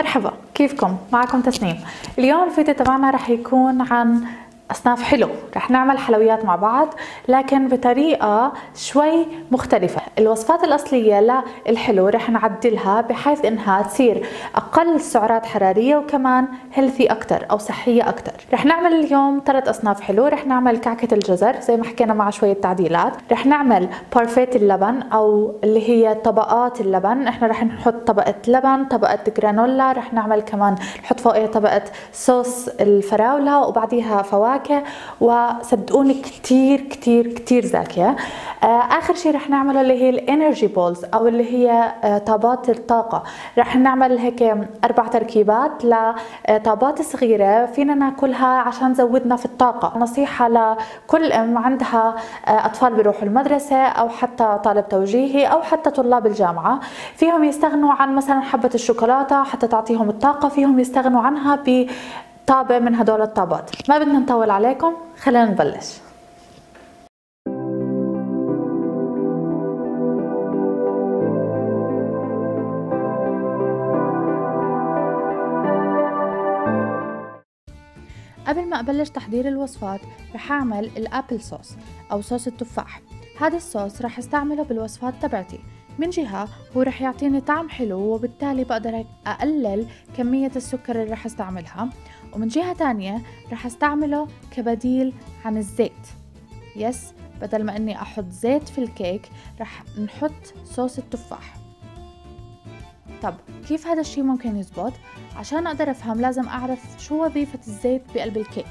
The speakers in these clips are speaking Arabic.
مرحبا، كيفكم؟ معكم تسنيم. اليوم الفيديو تبعنا رح يكون عن أصناف حلو. رح نعمل حلويات مع بعض لكن بطريقة شوي مختلفة. الوصفات الأصلية للحلو رح نعدلها بحيث إنها تصير أقل سعرات حرارية وكمان هيلثي أكتر أو صحية أكتر. رح نعمل اليوم 3 أصناف حلو. رح نعمل كعكة الجزر زي ما حكينا مع شوية تعديلات. رح نعمل بارفيت اللبن أو اللي هي طبقات اللبن. إحنا رح نحط طبقة لبن، طبقة جرانولا، رح نعمل كمان نحط فوقها طبقة صوص الفراولة وبعديها فواكه، وصدقوني كتير كتير كتير زاكية. آخر شي رح نعمله اللي هي الانرجي بولز أو اللي هي طابات الطاقة. رح نعمل هيك 4 تركيبات لطابات صغيرة فينا ناكلها عشان تزودنا في الطاقة. نصيحة لكل أم عندها أطفال بيروحوا المدرسة أو حتى طالب توجيهي أو حتى طلاب الجامعة، فيهم يستغنوا عن مثلا حبة الشوكولاتة حتى تعطيهم الطاقة، فيهم يستغنوا عنها طابة من هدول الطابات. ما بدنا نطول عليكم، خلينا نبلش. قبل ما أبلش تحضير الوصفات رح أعمل الأبل صوص أو صوص التفاح. هذا الصوص رح استعمله بالوصفات تبعتي. من جهة هو رح يعطيني طعم حلو وبالتالي بقدر أقلل كمية السكر اللي رح استعملها، ومن جهة تانية رح استعمله كبديل عن الزيت. بدل ما اني احط زيت في الكيك رح نحط صوص التفاح. طب كيف هذا الشي ممكن يزبط؟ عشان اقدر افهم لازم اعرف شو وظيفة الزيت بقلب الكيك.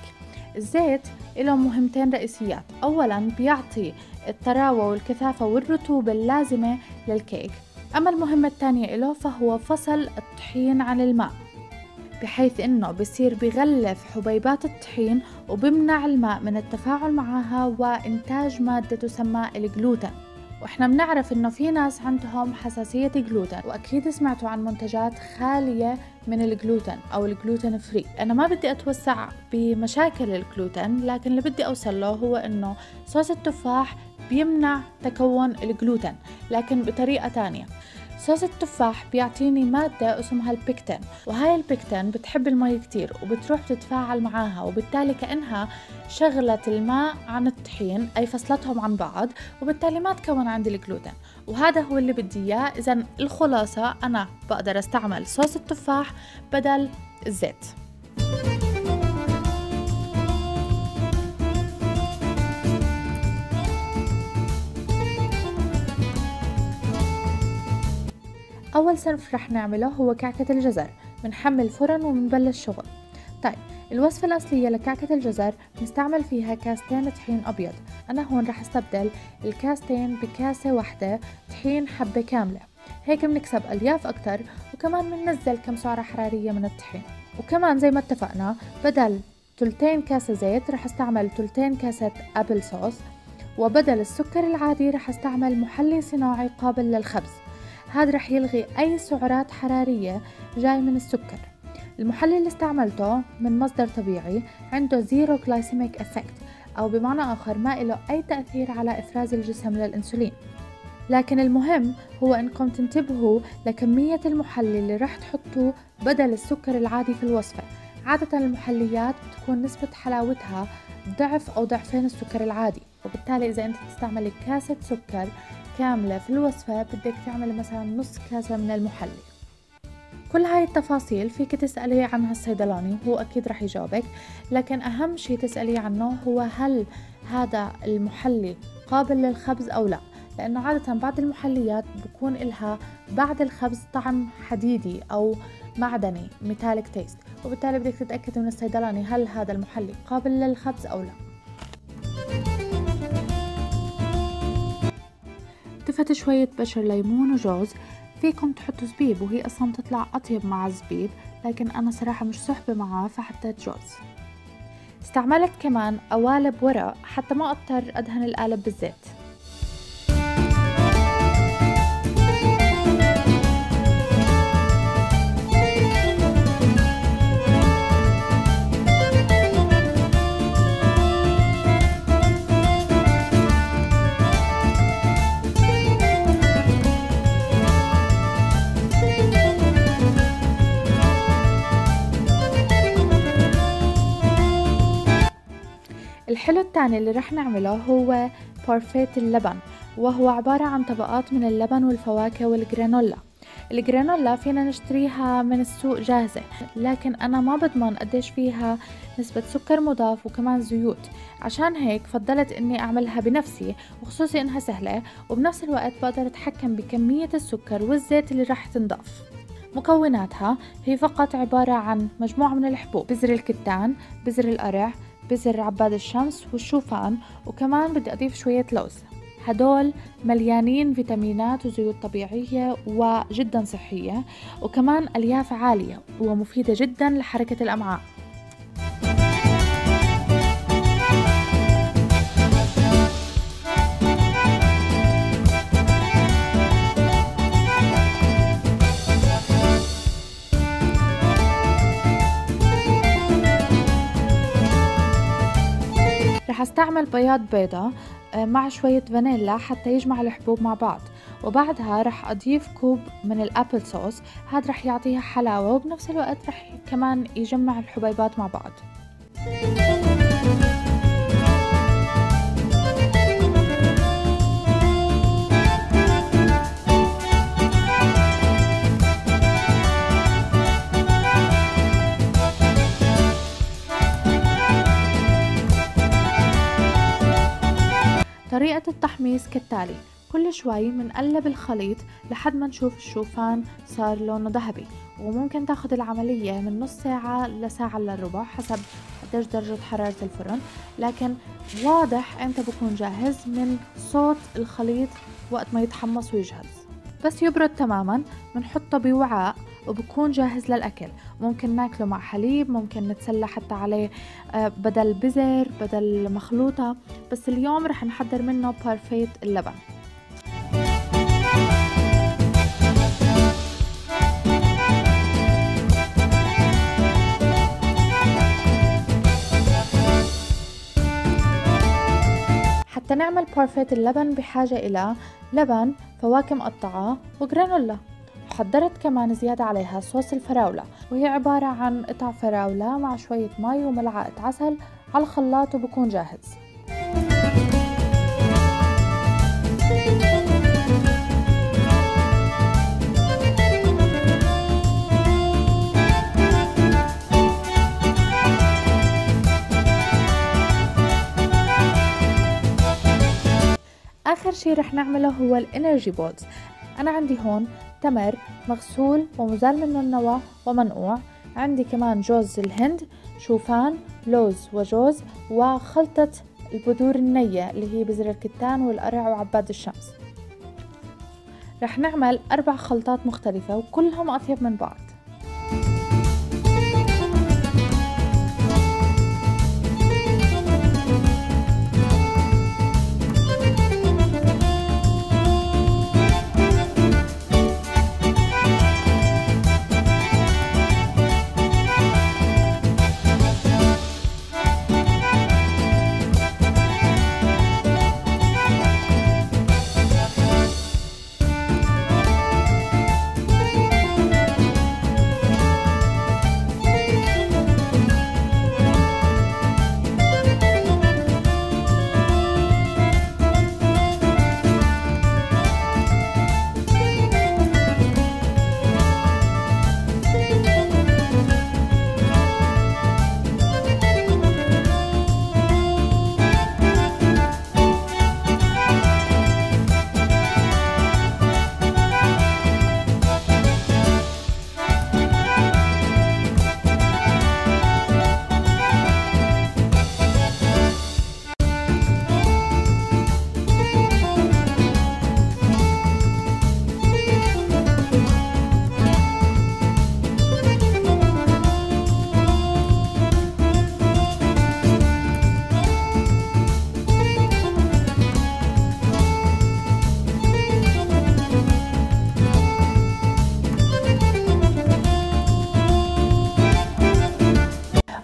الزيت له مهمتين رئيسيات. اولا بيعطي الطراوة والكثافة والرطوبة اللازمة للكيك، اما المهمة الثانية له فهو فصل الطحين عن الماء، بحيث انه بصير بغلف حبيبات الطحين وبمنع الماء من التفاعل معها وانتاج مادة تسمى الجلوتين. واحنا بنعرف انه في ناس عندهم حساسية جلوتين، واكيد سمعتوا عن منتجات خالية من الجلوتين او الجلوتين فري. انا ما بدي اتوسع بمشاكل الجلوتين، لكن اللي بدي اوصل له هو انه صوص التفاح بيمنع تكون الجلوتين لكن بطريقة تانية. صوص التفاح بيعطيني مادة اسمها البيكتين، وهاي البيكتين بتحب المي كتير وبتروح تتفاعل معاها، وبالتالي كأنها شغلت الماء عن الطحين أي فصلتهم عن بعض، وبالتالي ما تكون عندي الجلوتين، وهذا هو اللي بدي إياه. إذن الخلاصة أنا بقدر استعمل صوص التفاح بدل الزيت. أول صنف رح نعمله هو كعكة الجزر. بنحمل الفرن وبنبلش شغل. طيب الوصفة الأصلية لكعكة الجزر بنستعمل فيها كاستين طحين أبيض. أنا هون رح استبدل الكاستين بكاسة واحدة طحين حبة كاملة، هيك بنكسب ألياف أكتر وكمان بننزل كم سعرة حرارية من الطحين. وكمان زي ما اتفقنا بدل 2 كاسة زيت رح استعمل 2 كاسة أبل صوص، وبدل السكر العادي رح استعمل محلي صناعي قابل للخبز. هذا رح يلغي أي سعرات حرارية جاي من السكر. المحلي اللي استعملته من مصدر طبيعي عنده زيرو جلايسيميك افكت، أو بمعنى آخر ما له أي تأثير على إفراز الجسم للأنسولين. لكن المهم هو أنكم تنتبهوا لكمية المحلي اللي رح تحطوه بدل السكر العادي في الوصفة. عادة المحليات بتكون نسبة حلاوتها ضعف أو ضعفين السكر العادي، وبالتالي إذا أنت تستعملي كاسة سكر كاملة في الوصفة بدك تعملي مثلا نص كاسة من المحلي. كل هاي التفاصيل فيك تسألي عنها الصيدلاني وهو أكيد رح يجاوبك، لكن أهم شي تسألي عنه هو هل هذا المحلي قابل للخبز أو لا، لأنه عادة بعض المحليات بكون إلها بعد الخبز طعم حديدي أو معدني ميتاليك تيست، وبالتالي بدك تتأكدي من الصيدلاني هل هذا المحلي قابل للخبز أو لا. ضفت شوية بشر ليمون وجوز. فيكم تحطوا زبيب وهي أصلا تطلع أطيب مع الزبيب، لكن أنا صراحة مش صحبة معاه فحطيت جوز. استعملت كمان قوالب ورق حتى ما أضطر أدهن القالب بالزيت. الحلو الثاني اللي رح نعمله هو بارفيت اللبن، وهو عبارة عن طبقات من اللبن والفواكه والجرانولا. الجرانولا فينا نشتريها من السوق جاهزة، لكن أنا ما بضمن قديش فيها نسبة سكر مضاف وكمان زيوت، عشان هيك فضلت إني أعملها بنفسي، وخصوصي إنها سهلة وبنفس الوقت بقدر أتحكم بكمية السكر والزيت اللي راح تنضاف. مكوناتها هي فقط عبارة عن مجموعة من الحبوب: بذر الكتان، بذر القرع، بذر عباد الشمس والشوفان، وكمان بدي أضيف شوية لوز. هدول مليانين فيتامينات وزيوت طبيعية وجدا صحية، وكمان ألياف عالية ومفيدة جدا لحركة الأمعاء. رح استعمل بياض بيضة مع شوية فانيلا حتى يجمع الحبوب مع بعض، وبعدها رح أضيف كوب من الأبل صوص. هاد رح يعطيها حلاوة وبنفس الوقت رح كمان يجمع الحبيبات مع بعض. طريقة التحميص كالتالي: كل شوي منقلب الخليط لحد ما نشوف الشوفان صار لونه ذهبي، وممكن تاخد العملية من نص ساعة لساعة الا ربع حسب قديش درجة حرارة الفرن، لكن واضح امتى بكون جاهز من صوت الخليط وقت ما يتحمص ويجهز. بس يبرد تماما بنحطه بوعاء وبكون جاهز للأكل. ممكن ناكله مع حليب، ممكن نتسلى حتى عليه بدل بزر، بدل مخلوطة، بس اليوم رح نحضر منه بارفيت اللبن. حتى نعمل بارفيت اللبن بحاجة إلى لبن، فواكه مقطعة، وجرانولا. حضرت كمان زيادة عليها صوص الفراولة، وهي عبارة عن قطع فراولة مع شوية مي وملعقة عسل على الخلاط وبكون جاهز. آخر شي رح نعمله هو الانرجي بولز. أنا عندي هون تمر مغسول ومزال منه النوى ومنقوع، عندي كمان جوز الهند، شوفان، لوز وجوز، وخلطة البذور النية اللي هي بذر الكتان والقرع وعباد الشمس. رح نعمل 4 خلطات مختلفة وكلهم أطيب من بعض.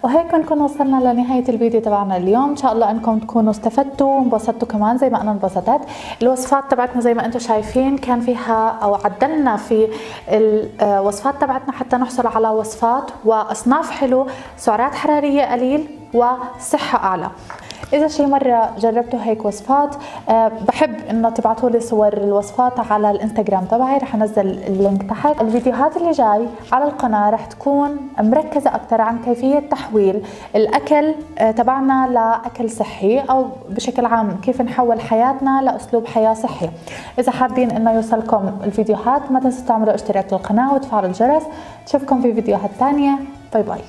وهيك بنكون وصلنا لنهاية الفيديو تبعنا اليوم. ان شاء الله انكم تكونوا استفدتوا وانبسطتوا كمان زي ما انا انبسطت. الوصفات تبعتنا زي ما انتم شايفين كان فيها او عدلنا في الوصفات تبعتنا حتى نحصل على وصفات واصناف حلو، سعرات حرارية قليل وصحة اعلى. إذا شي مرة جربتوا هيك وصفات بحب إنه تبعتوا لي صور الوصفات على الانستغرام تبعي، رح أنزل اللينك تحت. الفيديوهات اللي جاي على القناة رح تكون مركزة أكتر عن كيفية تحويل الأكل تبعنا لأكل صحي، أو بشكل عام كيف نحول حياتنا لأسلوب حياة صحي. إذا حابين إنه يوصلكم الفيديوهات ما تنسوا تعملوا اشتراك للقناة وتفعلوا الجرس. نشوفكم في فيديوهات تانية. باي باي.